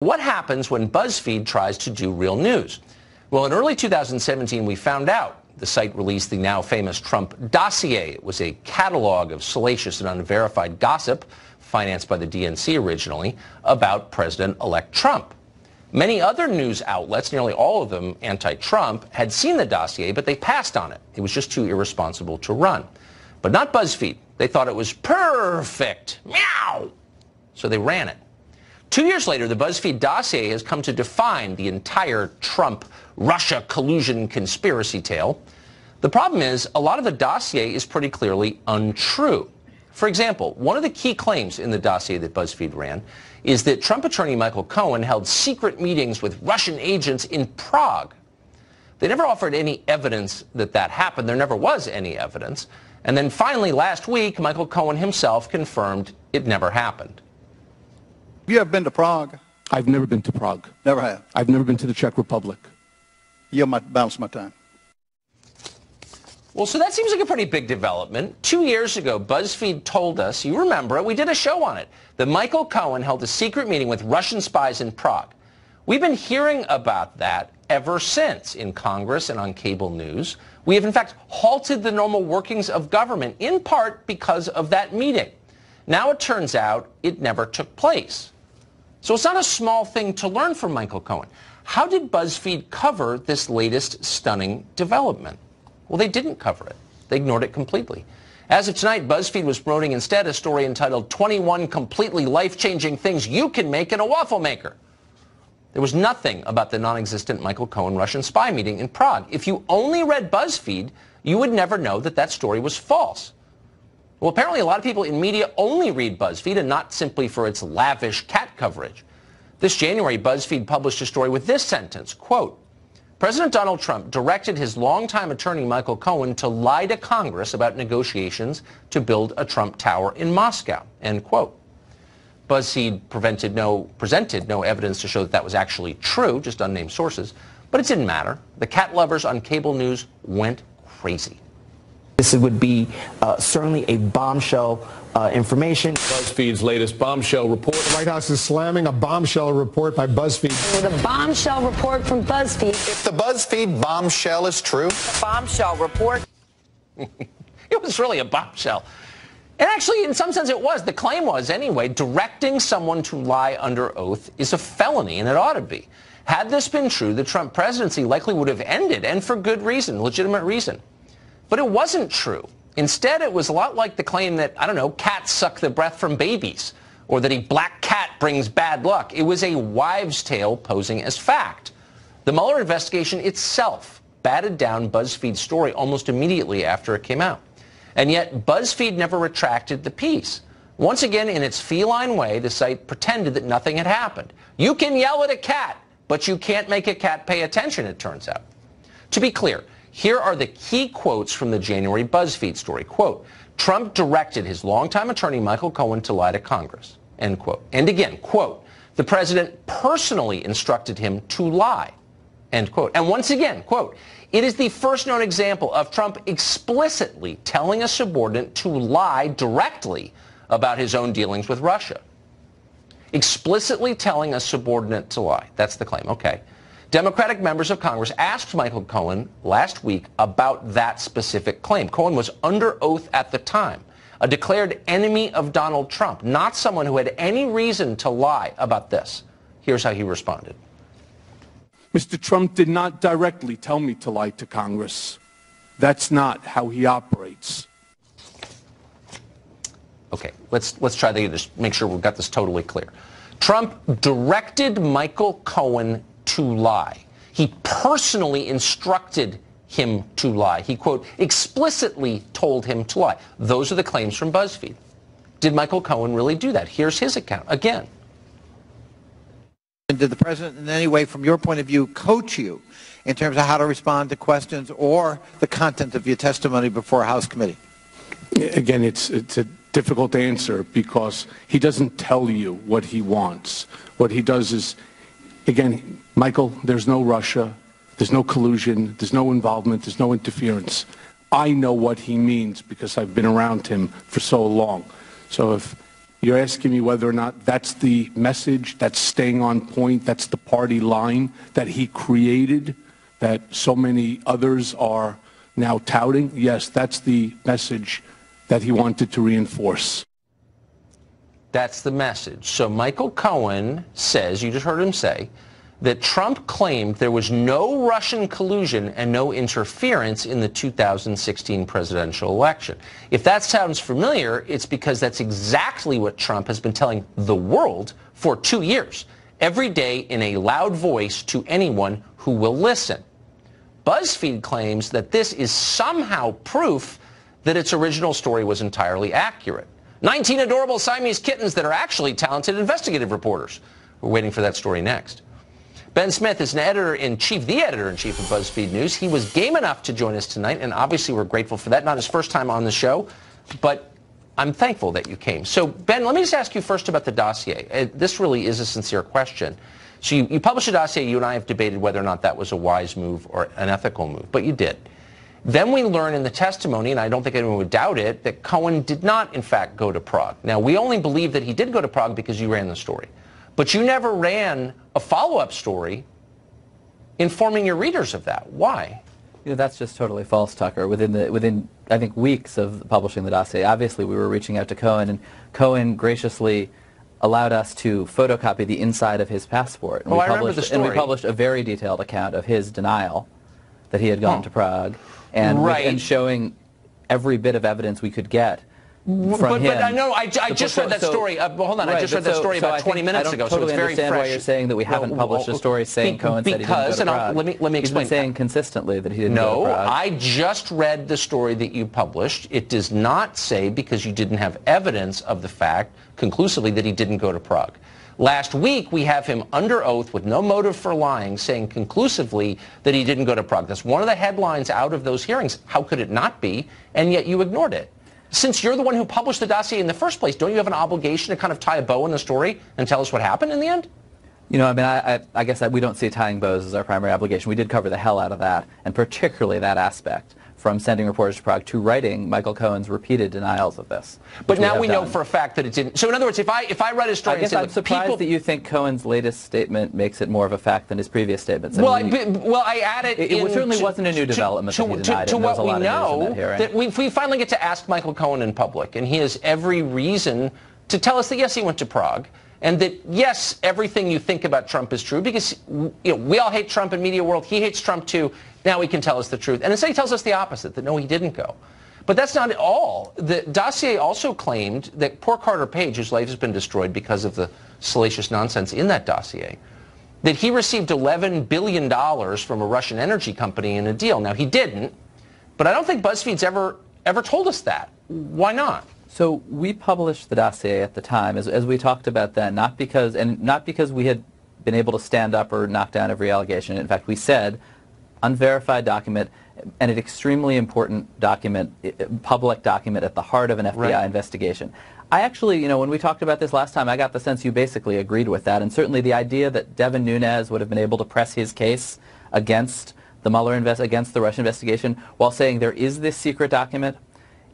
What happens when BuzzFeed tries to do real news? Well, in early 2017, we found out. The site released the now famous Trump dossier. It was a catalog of salacious and unverified gossip, financed by the DNC originally, about President-elect Trump. Many other news outlets, nearly all of them anti-Trump, had seen the dossier, but they passed on it. It was just too irresponsible to run. But not BuzzFeed. They thought it was perfect. Meow! So they ran it. 2 years later, the BuzzFeed dossier has come to define the entire Trump-Russia collusion conspiracy tale. The problem is, a lot of the dossier is pretty clearly untrue. For example, one of the key claims in the dossier that BuzzFeed ran is that Trump attorney Michael Cohen held secret meetings with Russian agents in Prague. They never offered any evidence that that happened. There never was any evidence. And then finally, last week, Michael Cohen himself confirmed it never happened. You have been to Prague? I've never been to Prague. Never have? I've never been to the Czech Republic. You'll balance my time. Well, so that seems like a pretty big development. 2 years ago, BuzzFeed told us, you remember it, we did a show on it, that Michael Cohen held a secret meeting with Russian spies in Prague. We've been hearing about that ever since in Congress and on cable news. We have, in fact, halted the normal workings of government, in part because of that meeting. Now it turns out it never took place. So it's not a small thing to learn from Michael Cohen. How did BuzzFeed cover this latest stunning development? Well, they didn't cover it. They ignored it completely. As of tonight, BuzzFeed was promoting instead a story entitled 21 Completely Life-Changing Things You Can Make in a Waffle Maker. There was nothing about the non-existent Michael Cohen Russian spy meeting in Prague. If you only read BuzzFeed, you would never know that that story was false. Well, apparently a lot of people in media only read BuzzFeed and not simply for its lavish cat coverage. This January, BuzzFeed published a story with this sentence, quote, President Donald Trump directed his longtime attorney Michael Cohen to lie to Congress about negotiations to build a Trump Tower in Moscow, end quote. BuzzFeed presented no evidence to show that that was actually true, just unnamed sources, but it didn't matter. The cat lovers on cable news went crazy. This would be certainly a bombshell information. BuzzFeed's latest bombshell report. The White House is slamming a bombshell report by BuzzFeed. With a bombshell report from BuzzFeed. If the BuzzFeed bombshell is true. A bombshell report. It was really a bombshell. And actually, in some sense, it was. The claim was, anyway, directing someone to lie under oath is a felony, and it ought to be. Had this been true, the Trump presidency likely would have ended, and for good reason, legitimate reason. But it wasn't true. Instead, it was a lot like the claim that, I don't know, cats suck the breath from babies, or that a black cat brings bad luck. It was a wives' tale posing as fact. The Mueller investigation itself batted down BuzzFeed's story almost immediately after it came out. And yet, BuzzFeed never retracted the piece. Once again, in its feline way, the site pretended that nothing had happened. You can yell at a cat, but you can't make a cat pay attention, it turns out. To be clear, here are the key quotes from the January BuzzFeed story. Quote, Trump directed his longtime attorney Michael Cohen to lie to Congress, end quote. And again, quote, the president personally instructed him to lie, end quote. And once again, quote, it is the first known example of Trump explicitly telling a subordinate to lie directly about his own dealings with Russia. Explicitly telling a subordinate to lie. That's the claim. Okay. Democratic members of Congress asked Michael Cohen last week about that specific claim. Cohen was under oath at the time, a declared enemy of Donald Trump, not someone who had any reason to lie about this. Here's how he responded. Mr. Trump did not directly tell me to lie to Congress. That's not how he operates. Okay, let's try to just make sure we've got this totally clear. Trump directed Michael Cohen to lie. He personally instructed him to lie. He, quote, explicitly told him to lie. Those are the claims from BuzzFeed. Did Michael Cohen really do that? Here's his account again. And did the president in any way, from your point of view, coach you in terms of how to respond to questions or the content of your testimony before a House committee? Again, it's a difficult answer because he doesn't tell you what he wants. What he does is, again, Michael, there's no Russia, there's no collusion, there's no involvement, there's no interference. I know what he means because I've been around him for so long. So if You're asking me whether or not that's the message, that's staying on point, that's the party line that he created, that so many others are now touting? Yes, that's the message that he wanted to reinforce. That's the message. So Michael Cohen says, you just heard him say, that Trump claimed there was no Russian collusion and no interference in the 2016 presidential election. If that sounds familiar, it's because that's exactly what Trump has been telling the world for 2 years, every day in a loud voice to anyone who will listen. BuzzFeed claims that this is somehow proof that its original story was entirely accurate. 19 adorable Siamese kittens that are actually talented investigative reporters. We're waiting for that story next. Ben Smith is the editor-in-chief of BuzzFeed News. He was game enough to join us tonight, and obviously we're grateful for that. Not his first time on the show, but I'm thankful that you came. So, Ben, let me just ask you first about the dossier. This really is a sincere question. So you published a dossier. You and I have debated whether or not that was a wise move or an ethical move, but you did. Then we learn in the testimony, and I don't think anyone would doubt it, that Cohen did not, in fact, go to Prague. Now, we only believe that he did go to Prague because you ran the story. But you never ran a follow-up story informing your readers of that. Why? You know, that's just totally false, Tucker. Within I think, weeks of publishing the dossier, obviously we were reaching out to Cohen, and Cohen graciously allowed us to photocopy the inside of his passport. And I remember the story. And we published a very detailed account of his denial that he had gone to Prague, and, and showing every bit of evidence we could get from him. But I know, I just read that story. Hold on, I just read that story about 20 minutes ago, so it's very fresh. I don't totally understand why you're saying that we haven't published a story saying Cohen said he didn't go to Prague. Let me explain. He's been saying consistently that he didn't go to Prague. No, I just read the story that you published. It does not say, because you didn't have evidence of the fact conclusively, that he didn't go to Prague. Last week, we have him under oath with no motive for lying, saying conclusively that he didn't go to Prague. That's one of the headlines out of those hearings. How could it not be? And yet you ignored it. Since you're the one who published the dossier in the first place, don't you have an obligation to kind of tie a bow in the story and tell us what happened in the end? You know, I mean, I guess we don't see tying bows as our primary obligation. We did cover the hell out of that, and particularly that aspect, from sending reporters to Prague to writing Michael Cohen's repeated denials of this. But now we know for a fact that it didn't. So in other words, if I read a story, I guess I'm surprised that you think Cohen's latest statement makes it more of a fact than his previous statements. Well, I added it certainly wasn't a new development that he denied to what we know, that we finally get to ask Michael Cohen in public, and he has every reason to tell us that yes, he went to Prague. And that, yes, everything you think about Trump is true, because we all hate Trump in media world. He hates Trump, too. Now he can tell us the truth. And instead he tells us the opposite, that no, he didn't go. But that's not all. The dossier also claimed that poor Carter Page, whose life has been destroyed because of the salacious nonsense in that dossier, that he received $11 billion from a Russian energy company in a deal. Now, he didn't, but I don't think BuzzFeed's ever told us that. Why not? So we published the dossier at the time, as we talked about then, not because we had been able to stand up or knock down every allegation. In fact, we said, unverified document, and an extremely important document, public document at the heart of an FBI investigation. I actually, when we talked about this last time, I got the sense you basically agreed with that, and certainly the idea that Devin Nunes would have been able to press his case against the Mueller against the Russian investigation while saying there is this secret document,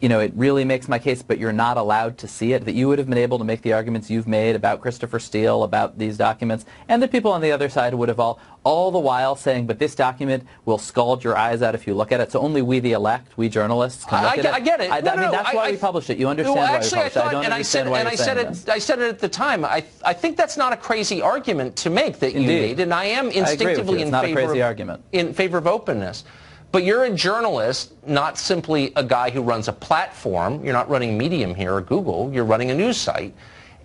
it really makes my case, but you're not allowed to see it, that you would have been able to make the arguments you've made about Christopher Steele, about these documents, and the people on the other side would have all the while saying, but this document will scald your eyes out if you look at it, so only we, the elect, we journalists, can look at it. I get it. That's why we published it. You understand why we published it. I don't understand why you're saying this. I said it at the time. I think that's not a crazy argument to make that you made, and I am instinctively in favor of openness. But you're a journalist, not simply a guy who runs a platform. You're not running Medium here or Google. You're running a news site.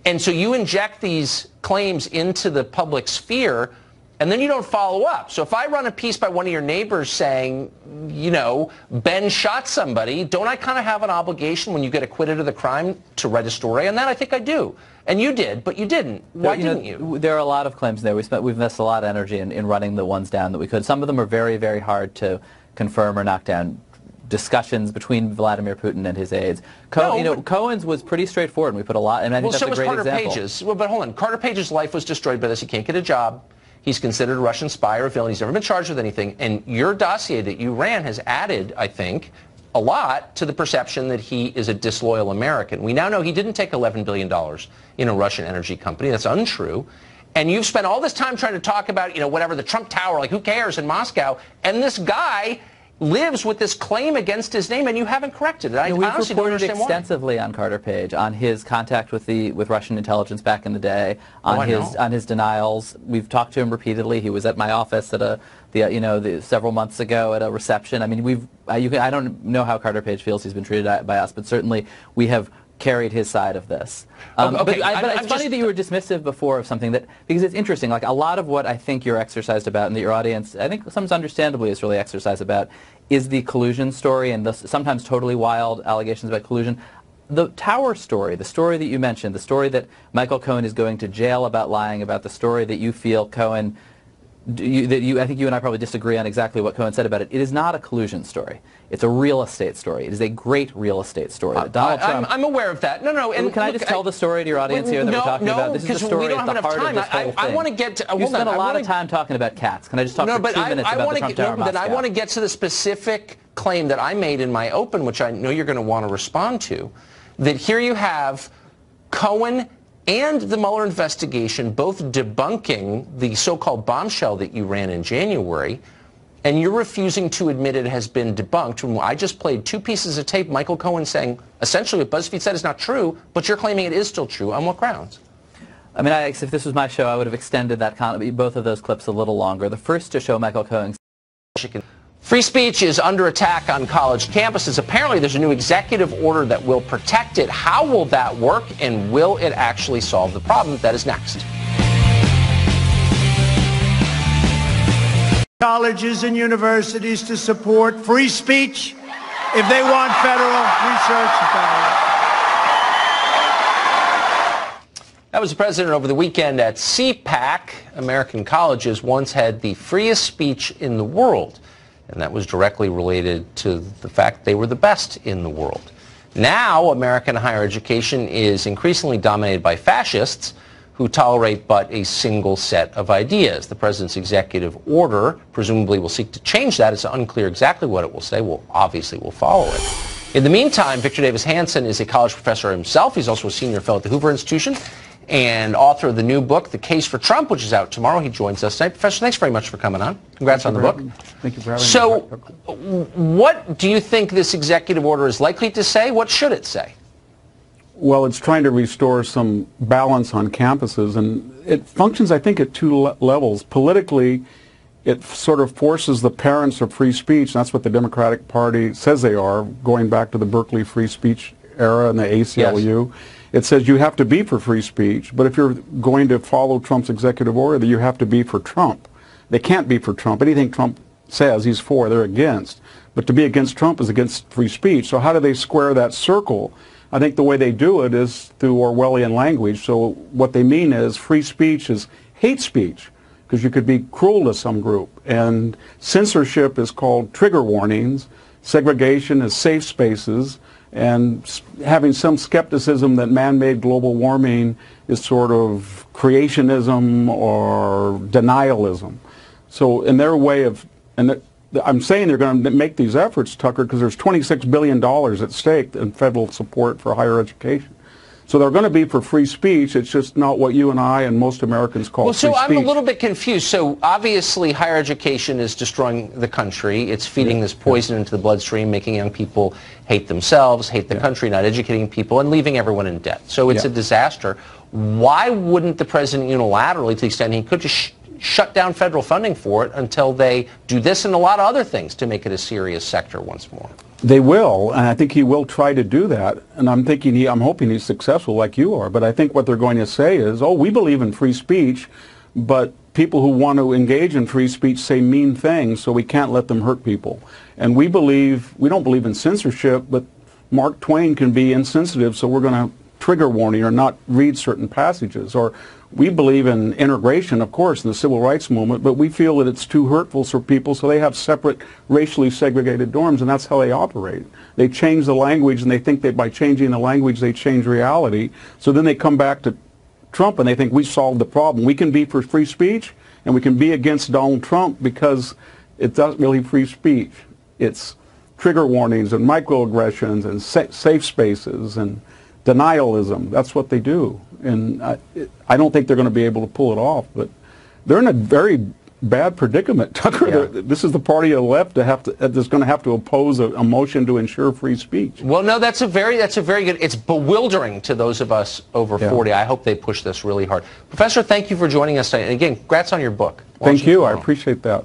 And so you inject these claims into the public sphere, and then you don't follow up. So if I run a piece by one of your neighbors saying, Ben shot somebody, don't I kind of have an obligation when you get acquitted of the crime to write a story on that? I think I do. And you did, but you didn't. Why didn't you? There are a lot of claims there. We've invested a lot of energy in running the ones down that we could. Some of them are very, very hard to confirm or knock down. Discussions between Vladimir Putin and his aides. Cohen's was pretty straightforward, and we put a lot, and I think that's a great example. So was Carter Page's. Well, but hold on. Carter Page's life was destroyed by this. He can't get a job. He's considered a Russian spy or a villain. He's never been charged with anything. And your dossier that you ran has added, I think, a lot to the perception that he is a disloyal American. We now know he didn't take $11 billion in a Russian energy company. That's untrue. And you've spent all this time trying to talk about, whatever, the Trump Tower, like who cares in Moscow, and this guy lives with this claim against his name, and you haven't corrected it. We've reported extensively on Carter Page, on his contact with Russian intelligence back in the day, on his denials. We've talked to him repeatedly. He was at my office at several months ago at a reception. I mean, I don't know how Carter Page feels he's been treated by us, but certainly we have carried his side of this. But it's funny that you were dismissive before of something because it's interesting. Like a lot of what I think you're exercised about and that your audience, I think sometimes understandably is really exercised about, is the collusion story and the sometimes totally wild allegations about collusion. The Tower story, the story that you mentioned, the story that Michael Cohen is going to jail about lying about, the story that you feel Cohen, I think you and I probably disagree on exactly what Cohen said about it. It is not a collusion story. It's a real estate story. It is a great real estate story. Donald Trump. I'm aware of that. No. And can I just tell the story to your audience here that we're talking about? This is the story at the heart of this whole thing. I want to get to. You spent a lot of time talking about cats. Can I just talk for 2 minutes about the Trump Tower in Moscow? I want to get to the specific claim that I made in my open, which I know you're going to want to respond to. That here you have Cohen and the Mueller investigation both debunking the so-called bombshell that you ran in January, and you're refusing to admit it has been debunked. When I just played 2 pieces of tape, Michael Cohen saying essentially what BuzzFeed said is not true, but you're claiming it is still true. On what grounds? I mean, if this was my show, I would have extended both of those clips a little longer. The first to show Michael Cohen. Free speech is under attack on college campuses. Apparently, there's a new executive order that will protect it. How will that work, and will it actually solve the problem? That is next. Colleges and universities to support free speech if they want federal research. That was the president over the weekend at CPAC. American colleges once had the freest speech in the world, and that was directly related to the fact they were the best in the world. Now, American higher education is increasingly dominated by fascists who tolerate but a single set of ideas. The president's executive order presumably will seek to change that. It's unclear exactly what it will say. Well, obviously, we'll follow it. In the meantime, Victor Davis Hanson is a college professor himself. He's also a senior fellow at the Hoover Institution and author of the new book, The Case for Trump, which is out tomorrow. He joins us tonight. Professor, thanks very much for coming on. Congrats on the book. Thank you for having me. So, what do you think this executive order is likely to say? What should it say? Well, it's trying to restore some balance on campuses, and it functions, I think, at 2 levels. Politically, it sort of forces the parents of free speech. That's what the Democratic Party says they are, going back to the Berkeley free speech era and the ACLU. Yes. It says you have to be for free speech, but if you're going to follow Trump's executive order, you have to be for Trump. They can't be for Trump. Anything Trump says he's for, they're against. But to be against Trump is against free speech. So how do they square that circle? I think the way they do it is through Orwellian language. So what they mean is free speech is hate speech, because you could be cruel to some group. And censorship is called trigger warnings. Segregation is safe spaces. And having some skepticism that man-made global warming is sort of creationism or denialism. So in their way of, and I'm saying they're going to make these efforts, Tucker, because there's $26 billion at stake in federal support for higher education. So they're going to be for free speech. It's just not what you and I and most Americans call free speech. Well, so I'm a little bit confused. So obviously higher education is destroying the country. It's feeding this poison into the bloodstream, making young people hate themselves, hate the country, not educating people, and leaving everyone in debt. So it's a disaster. Why wouldn't the president unilaterally, to the extent he could, just shut down federal funding for it until they do this and a lot of other things to make it a serious sector once more? They will, and I think he will try to do that, and I'm hoping he's successful like you are, but I think what they're going to say is, oh, we believe in free speech, but people who want to engage in free speech say mean things, so we can't let them hurt people. And we don't believe in censorship, but Mark Twain can be insensitive, so we're going to trigger warning or not read certain passages. Or we believe in integration, of course, in the civil rights movement, but we feel that it's too hurtful for people, so they have separate racially segregated dorms, and that's how they operate. They change the language, and they think that by changing the language, they change reality. So then they come back to Trump, and they think we solved the problem. We can be for free speech, and we can be against Donald Trump because it's not really free speech. It's trigger warnings and microaggressions and safe spaces and denialism. That's what they do. And I don't think they're going to be able to pull it off, but they're in a very bad predicament, Tucker. Yeah. This is the party of the left that's going to have to oppose a motion to ensure free speech. Well, no, that's a very good. It's bewildering to those of us over 40. I hope they push this really hard. Professor, thank you for joining us today. And again, congrats on your book. Thank you. I appreciate that.